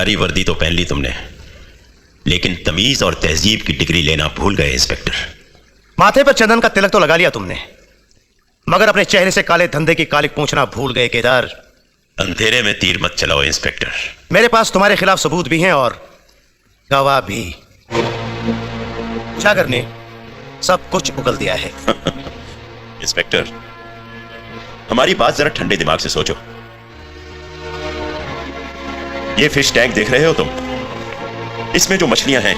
सरकारी वर्दी तो पहन ली तुमने, लेकिन तमीज और तहजीब की डिग्री लेना भूल गए इंस्पेक्टर। माथे पर चंदन का तिलक तो लगा लिया तुमने, मगर अपने चेहरे से काले धंधे की कालिक पूछना भूल गए केदार। अंधेरे में तीर मत चलाओ इंस्पेक्टर। मेरे पास तुम्हारे खिलाफ सबूत भी हैं और गवाह भी। जागर ने सब कुछ उगल दिया है। इंस्पेक्टर, हमारी बात जरा ठंडे दिमाग से सोचो। ये फिश टैंक देख रहे हो तुम? इसमें जो मछलियां हैं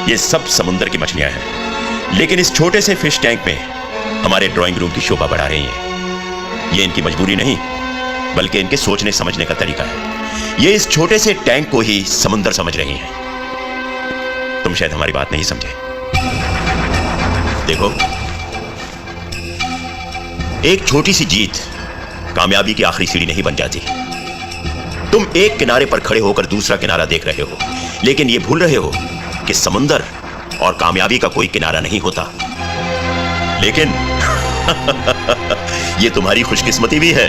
ये सब समुद्र की मछलियां हैं, लेकिन इस छोटे से फिश टैंक में हमारे ड्राइंग रूम की शोभा बढ़ा रही हैं। ये इनकी मजबूरी नहीं, बल्कि इनके सोचने समझने का तरीका है। ये इस छोटे से टैंक को ही समुद्र समझ रही हैं। तुम शायद हमारी बात नहीं समझे। देखो, एक छोटी सी जीत कामयाबी की आखिरी सीढ़ी नहीं बन जाती। तुम एक किनारे पर खड़े होकर दूसरा किनारा देख रहे हो, लेकिन यह भूल रहे हो कि समुंदर और कामयाबी का कोई किनारा नहीं होता। लेकिन यह तुम्हारी खुशकिस्मती भी है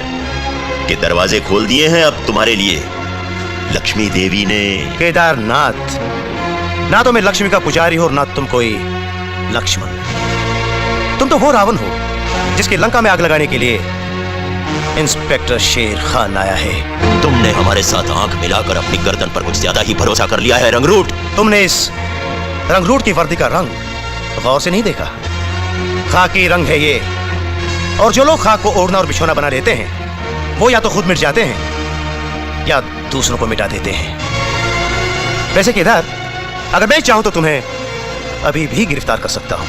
कि दरवाजे खोल दिए हैं अब तुम्हारे लिए लक्ष्मी देवी ने। केदारनाथ, ना तो मैं लक्ष्मी का पुजारी हूं और ना तुम कोई लक्ष्मण। तुम तो वो रावण हो जिसकी लंका में आग लगाने के लिए इंस्पेक्टर शेर खान आया है। तुमने हमारे साथ आंख मिलाकर अपनी गर्दन पर कुछ ज्यादा ही भरोसा कर लिया है रंगरूट। तुमने इस रंगरूट की वर्दी का रंग गौर से नहीं देखा। खाकी रंग है ये, और जो लोग खाक को ओढ़ना और बिछोना बना लेते हैं वो या तो खुद मिट जाते हैं या दूसरों को मिटा देते हैं। वैसे केदार, अगर मैं चाहूं तो तुम्हें अभी भी गिरफ्तार कर सकता हूं,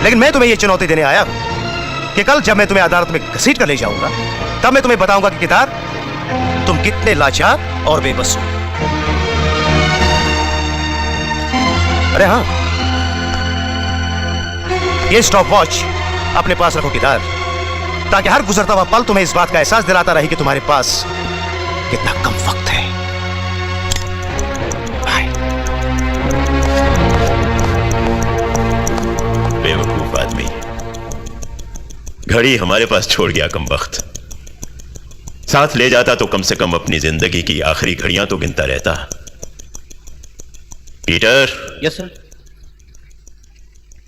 लेकिन मैं तुम्हें यह चुनौती देने आया हूं कि कल जब मैं तुम्हें अदालत में घसीट कर ले जाऊंगा तब मैं तुम्हें बताऊंगा कि केदार, तुम कितने लाचार और बेबस हो। अरे हाँ, ये स्टॉप वॉच अपने पास रखो केदार, ताकि हर गुजरता हुआ पल तुम्हें इस बात का एहसास दिलाता रहे कि तुम्हारे पास कितना कम वक्त है। बेवकूफ आदमी, घड़ी हमारे पास छोड़ गया कमबख्त। साथ ले जाता तो कम से कम अपनी जिंदगी की आखिरी घड़ियां तो गिनता रहता। पीटर। Yes sir.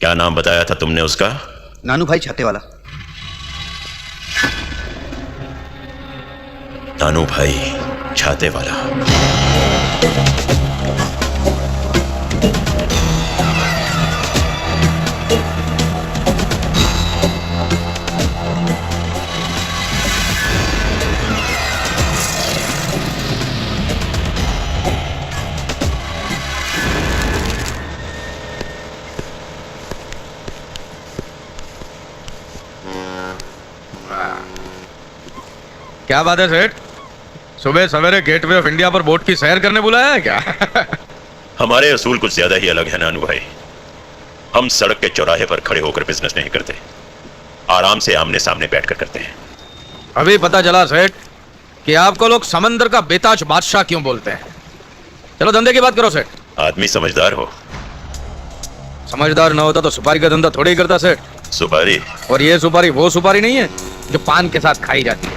क्या नाम बताया था तुमने उसका? नानू भाई छाते वाला। नानू भाई छाते वाला। क्या बात है सेठ, सुबह सवेरे गेटवे ऑफ इंडिया पर बोट की सैर करने बुलाया है क्या? हमारे असूल कुछ ज्यादा ही अलग है नानू भाई। हम सड़क के चौराहे पर खड़े होकर बिजनेस नहीं करते, आराम से आमने सामने बैठकर करते हैं। अभी पता चला सेठ कि आपको लोग समंदर का बेताज बादशाह क्यों बोलते हैं। चलो धंधे की बात करो सेठ। आदमी समझदार हो। समझदार ना होता तो सुपारी का धंधा थोड़ी ही करता सेठ। सुपारी? और ये सुपारी वो सुपारी नहीं है जो पान के साथ खाई जाती है।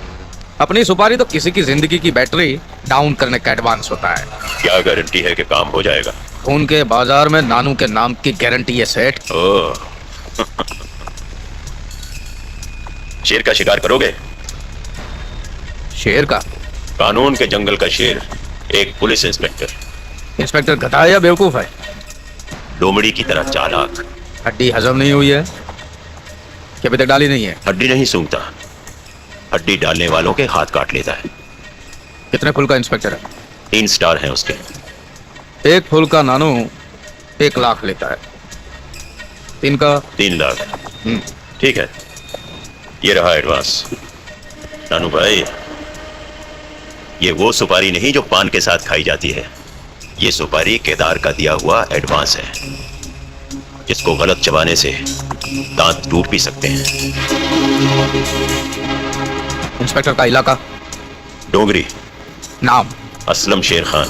अपनी सुपारी तो किसी की जिंदगी की बैटरी डाउन करने का एडवांस होता है। क्या गारंटी है कि काम हो जाएगा? खून के बाजार में नानू के नाम की गारंटी है सेठ। शेर का शिकार करोगे? शेर का? कानून के जंगल का शेर, एक पुलिस इंस्पेक्टर। इंस्पेक्टर घटा है या बेवकूफ है? लोमड़ी की तरह चालाक। हड्डी हजम नहीं हुई है कि अभी तक डाली नहीं है? हड्डी नहीं सूंघता, हड्डी डालने वालों के हाथ काट लेता है। कितने फुल का इंस्पेक्टर है? 3 स्टार हैं उसके। एक फुल का नानू 1 लाख लेता है, 3 का 3 लाख। ठीक है, ये रहा एडवांस। नानू भाई, ये वो सुपारी नहीं जो पान के साथ खाई जाती है। ये सुपारी केदार का दिया हुआ एडवांस है, जिसको गलत चबाने से दांत टूट भी सकते हैं। इंस्पेक्टर का इलाका? डोंगरी। नाम? असलम शेर खान।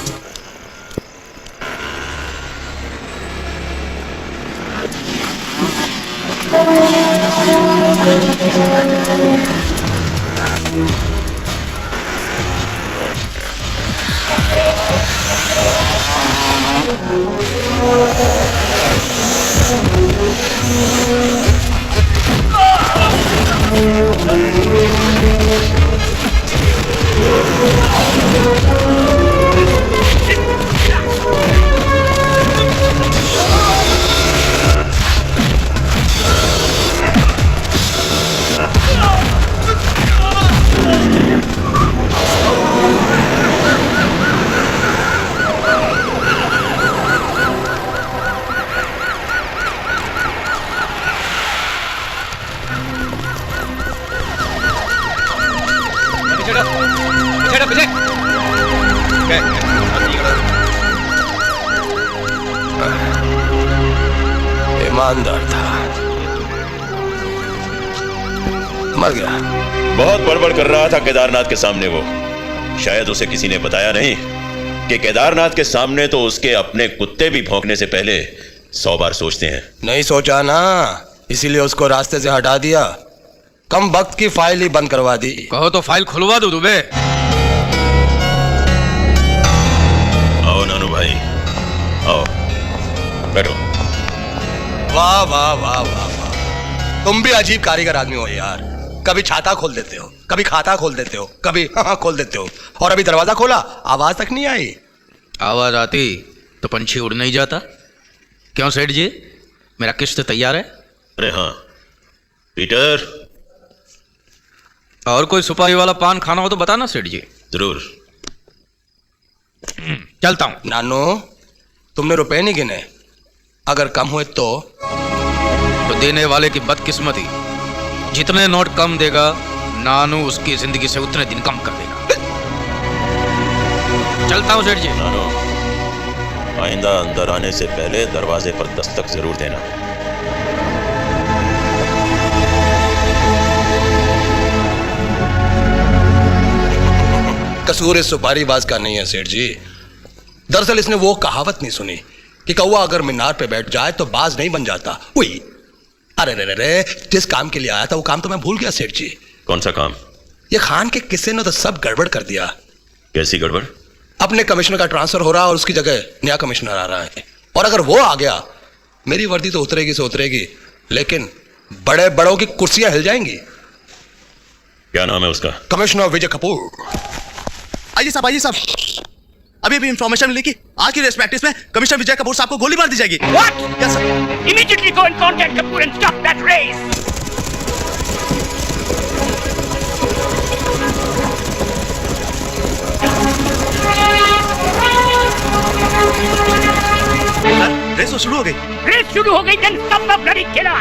ईमानदार था, मर गया। बहुत बड़बड़ कर रहा था केदारनाथ के सामने वो। शायद उसे किसी ने बताया नहीं कि केदारनाथ के सामने तो उसके अपने कुत्ते भी भौंकने से पहले 100 बार सोचते हैं। नहीं सोचा ना, इसीलिए उसको रास्ते से हटा दिया। कम वक्त की फाइल ही बंद करवा दी। कहो तो फाइल खुलवा दो दुबे। आओ नानू भाई, आओ बैठो। वाह वाह वाह वाह वाह, तुम भी अजीब कारीगर आदमी हो यार। कभी छाता खोल देते हो, कभी खाता खोल देते हो, कभी हाँ खोल देते हो, और अभी दरवाजा खोला आवाज तक नहीं आई। आवाज आती तो पंछी उड़ नहीं जाता। क्यों सेठ जी, मेरा किस्त तैयार है? अरे हाँ पीटर। और कोई सुपारी वाला पान खाना हो तो बताना सेठ जी। जरूर। चलता हूं। नानू, तुमने रुपए नहीं गिने? अगर कम हुए तो देने वाले की बदकिस्मती। जितने नोट कम देगा नानू उसकी जिंदगी से उतने दिन कम कर देगा। चलता हूं सेठ जी। नानू, आइंदा अंदर आने से पहले दरवाजे पर दस्तक जरूर देना। कसूर इस सुपारीबाज का नहीं है सेठ जी। दरअसल इसने वो कहावत नहीं सुनी कि कौवा अगर मीनार पे बैठ जाए तो बाज नहीं बन जाता। उई, अरे रे रे रे, जिस काम के लिए आया था वो काम तो मैं भूल गया सेठ जी। कौन सा काम? ये खान के किस्से ने तो सब गड़बड़ कर दिया। कैसी गड़बड़? अपने कमिश्नर का ट्रांसफर हो रहा है और उसकी जगह नया कमिश्नर आ रहा है, और अगर वो आ गया मेरी वर्दी तो उतरेगी से उतरेगी, लेकिन बड़े बड़ों की कुर्सियां हिल जाएंगी। क्या नाम है उसका? कमिश्नर विजय कपूर। आइए साहब, अभी अभी इंफॉर्मेशन मिली कि आज की रेस प्रैक्टिस में कमिश्नर विजय कपूर साहब को गोली मार दी जाएगी। What? Yes sir. Immediately go and contact Kapoor and stop that race. Sir, race तो शुरू हो गई। Race शुरू हो गई, then stop the bloody killer.